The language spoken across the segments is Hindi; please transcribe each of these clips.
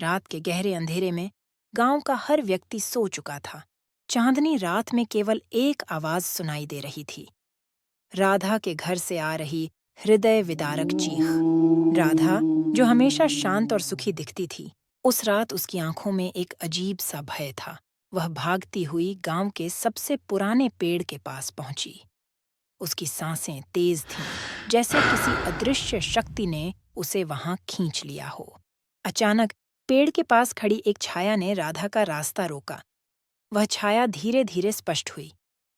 रात के गहरे अंधेरे में गांव का हर व्यक्ति सो चुका था। चांदनी रात में केवल एक आवाज सुनाई दे रही थी, राधा के घर से आ रही हृदय विदारक चीख। राधा, जो हमेशा शांत और सुखी दिखती थी, उस रात उसकी आंखों में एक अजीब सा भय था। वह भागती हुई गांव के सबसे पुराने पेड़ के पास पहुंची। उसकी सांसें तेज थीं, जैसे किसी अदृश्य शक्ति ने उसे वहां खींच लिया हो। अचानक पेड़ के पास खड़ी एक छाया ने राधा का रास्ता रोका। वह छाया धीरे धीरे स्पष्ट हुई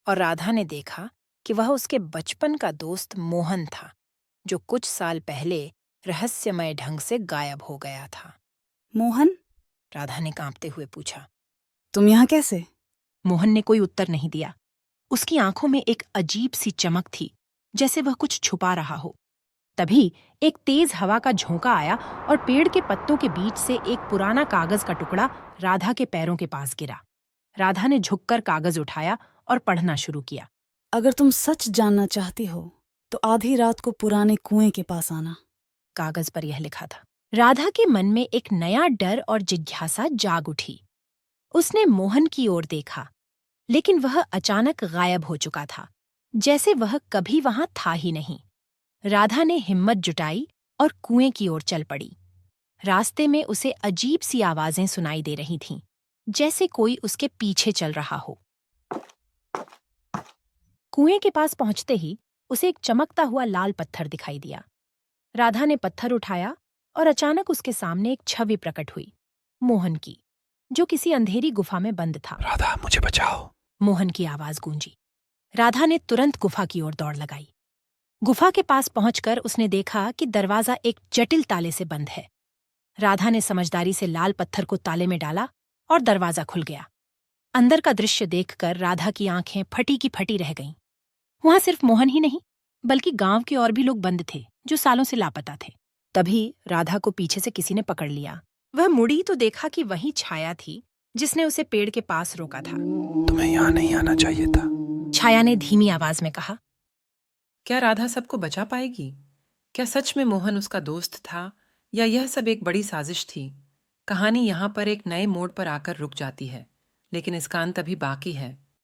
और राधा ने देखा कि वह उसके बचपन का दोस्त मोहन था, जो कुछ साल पहले रहस्यमय ढंग से गायब हो गया था। मोहन, राधा ने कांपते हुए पूछा। तुम यहाँ कैसे? मोहन ने कोई उत्तर नहीं दिया। उसकी आंखों में एक अजीब सी चमक थी, जैसे वह कुछ छुपा रहा हो। तभी एक तेज हवा का झोंका आया और पेड़ के पत्तों के बीच से एक पुराना कागज का टुकड़ा राधा के पैरों के पास गिरा। राधा ने झुककर कागज उठाया और पढ़ना शुरू किया। अगर तुम सच जानना चाहती हो तो आधी रात को पुराने कुएं के पास आना। कागज पर यह लिखा था। राधा के मन में एक नया डर और जिज्ञासा जाग उठी। उसने मोहन की ओर देखा, लेकिन वह अचानक गायब हो चुका था, जैसे वह कभी वहां था ही नहीं। राधा ने हिम्मत जुटाई और कुएं की ओर चल पड़ी। रास्ते में उसे अजीब सी आवाजें सुनाई दे रही थीं, जैसे कोई उसके पीछे चल रहा हो। कुएं के पास पहुंचते ही उसे एक चमकता हुआ लाल पत्थर दिखाई दिया। राधा ने पत्थर उठाया और अचानक उसके सामने एक छवि प्रकट हुई, मोहन की, जो किसी अंधेरी गुफा में बंद था। राधा, मुझे बचाओ, मोहन की आवाज गूंजी। राधा ने तुरंत गुफा की ओर दौड़ लगाई। गुफा के पास पहुंचकर उसने देखा कि दरवाजा एक जटिल ताले से बंद है। राधा ने समझदारी से लाल पत्थर को ताले में डाला और दरवाजा खुल गया। अंदर का दृश्य देखकर राधा की आंखें फटी की फटी रह गईं। वहां सिर्फ मोहन ही नहीं, बल्कि गांव के और भी लोग बंद थे, जो सालों से लापता थे। तभी राधा को पीछे से किसी ने पकड़ लिया। वह मुड़ी तो देखा कि वही छाया थी, जिसने उसे पेड़ के पास रोका था। तुम्हें यहाँ नहीं आना चाहिए था। छाया ने धीमी आवाज में कहा। क्या राधा सबको बचा पाएगी? क्या सच में मोहन उसका दोस्त था, या यह सब एक बड़ी साजिश थी? कहानी यहाँ पर एक नए मोड़ पर आकर रुक जाती है, लेकिन इसका अंत अभी बाकी है।